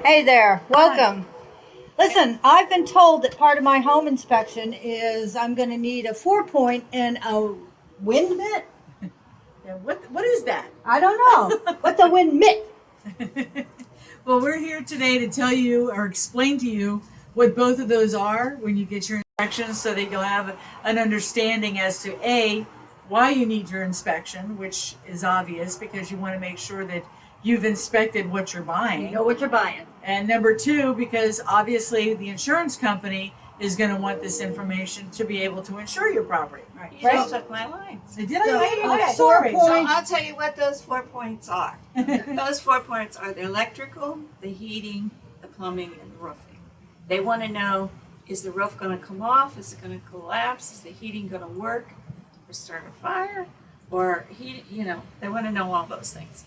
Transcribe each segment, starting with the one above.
Hey there, welcome. Listen, I've been told that part of my home inspection is I'm going to need a 4 point and a wind mitt. Yeah, what is that? I don't know. What's a wind mitt? Well, we're here today to tell you or explain to you what both of those are when you get your inspections so that you'll have an understanding as to A, why you need your inspection, which is obvious because you want to make sure that you've inspected what you're buying. You know what you're buying. And number two, because obviously the insurance company is going to want this information to be able to insure your property. Right. You just took my lines. Did So, I? okay. Sorry. 4 So point. I'll tell you what those 4 points are. Those 4 points are the electrical, the heating, the plumbing, and the roofing. They want to know, is the roof going to come off? Is it going to collapse? Is the heating going to work or start a fire? Or they want to know all those things.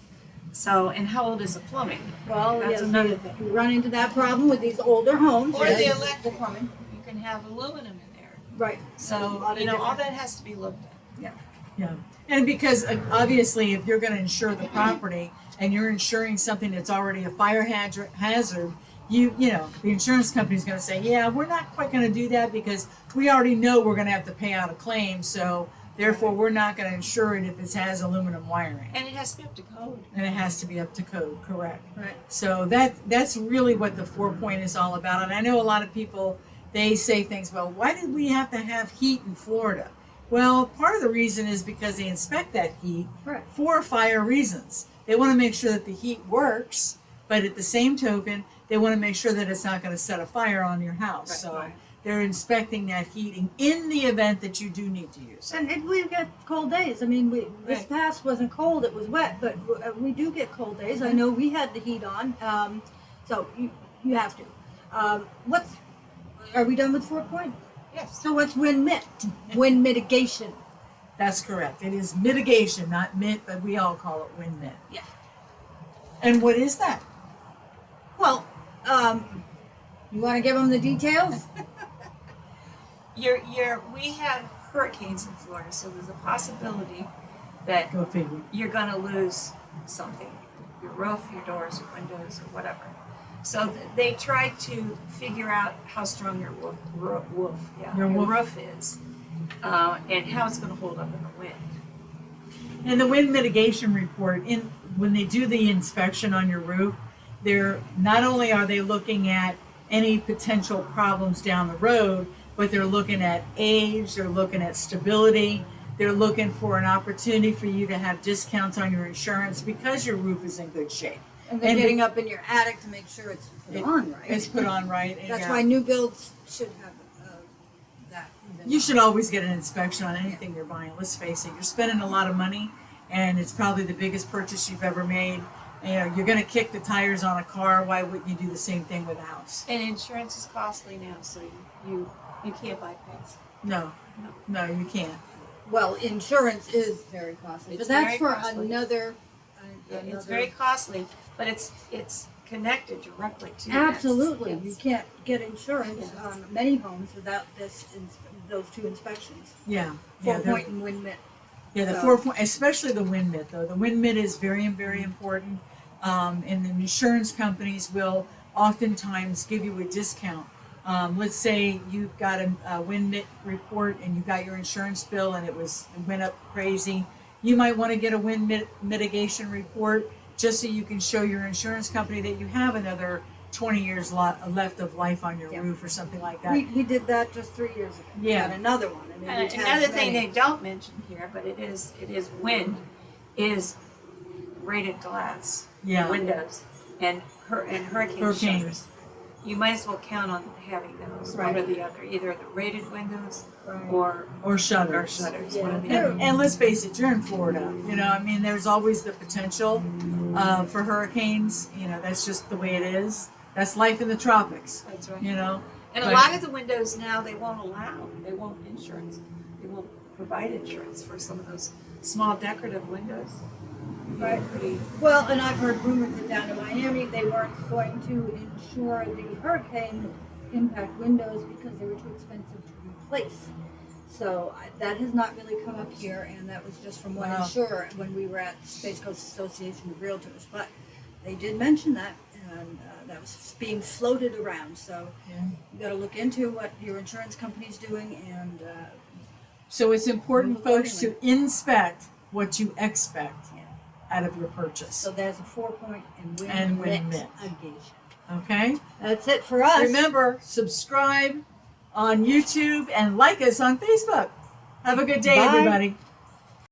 So, and how old is the plumbing? Well, That's yes, another you, thing. you run into that problem with these older homes. Or yes. the electrical plumbing. You can have aluminum in there. Right. So, all that has to be looked at. Yeah, and because obviously, if you're going to insure the property and you're insuring something that's already a fire hazard, the insurance company's going to say, yeah, we're not quite going to do that because we already know we're going to have to pay out a claim, so therefore we're not going to insure it if it has aluminum wiring. And it has to be up to code. And it has to be up to code, correct? Right. So that's really what the 4 point is all about. And I know a lot of people, they say things, well, why did we have to have heat in Florida? Well, part of the reason is because they inspect that heat Right. for fire reasons. They want to make sure that the heat works, but at the same token, they want to make sure that it's not going to set a fire on your house. Right, So right. they're inspecting that heating in the event that you do need to use it. And we get cold days. I mean, this Right. past wasn't cold; it was wet, but we do get cold days. I know we had the heat on, so you have to. Are we done with 4 point? Yes. So what's wind mitt? Wind mitigation. That's correct. It is mitigation, not mitt, but we all call it wind mitt. Yeah. And what is that? Well, you want to give them the details? We have hurricanes in Florida, so there's a possibility that Go figure. you're going to lose something, your roof, your doors, your windows, or whatever. So they try to figure out how strong your Your woof. roof is, and how it's going to hold up in the wind. And the wind mitigation report, when they do the inspection on your roof, they're not only are they looking at any potential problems down the road, but they're looking at age, they're looking at stability, they're looking for an opportunity for you to have discounts on your insurance because your roof is in good shape. And then And getting up in your attic to make sure it's put on right. It's put on right. That's yeah. why new builds should have that. You should always get an inspection on anything you're buying. Let's face it, you're spending a lot of money, and it's probably the biggest purchase you've ever made. You're going to kick the tires on a car. Why wouldn't you do the same thing with a house? And insurance is costly now, so you can't bypass. No, you can't. Well, insurance is very costly, but It's that's very for costly. another. It's very costly, but it's connected directly to Absolutely, this. you can't get insurance Yes. on many homes without those two inspections. Yeah, 4 they're- point and wind mitt. Yeah, the So- 4 point, especially the wind mitt though. The wind mitt is very, very important. And the insurance companies will oftentimes give you a discount. Let's say you've got a wind mitt report and you got your insurance bill and it went up crazy. You might want to get a wind mitigation report just so you can show your insurance company that you have another 20 years left of life on your Yeah. roof or something like that. We did that just 3 years ago. We Yeah. got another one. I mean, we've had Another thing many. they don't mention here, but it is wind, is rated glass, Yeah. windows, and hurricane Hurricanes. shutters. You might as well count on having those, one or the other, either the rated windows Right. Or shutters. shutters, Yeah. one or the Yeah. other. And let's face it, you're in Florida. There's always the potential for hurricanes. That's just the way it is. That's life in the tropics. That's right. You know. And But- a lot of the windows now, they won't insurance. They won't provide insurance for some of those small decorative windows. Right. Pretty, Well, and I've heard rumors that down in Miami they weren't going to insure the hurricane impact windows because they were too expensive to replace. So that has not really come up here, and that was just from one Wow. insurer when we were at Space Coast Association of Realtors. But they did mention that and that was being floated around. So Yeah. you got to look into what your insurance company's doing, and So it's important, Move folks, to accordingly. inspect what you expect Yeah. out of your purchase. so there's a 4-point and And win win mitigation. Okay? That's it for us. Remember, subscribe on YouTube and like us on Facebook. Have a good day, Bye. everybody.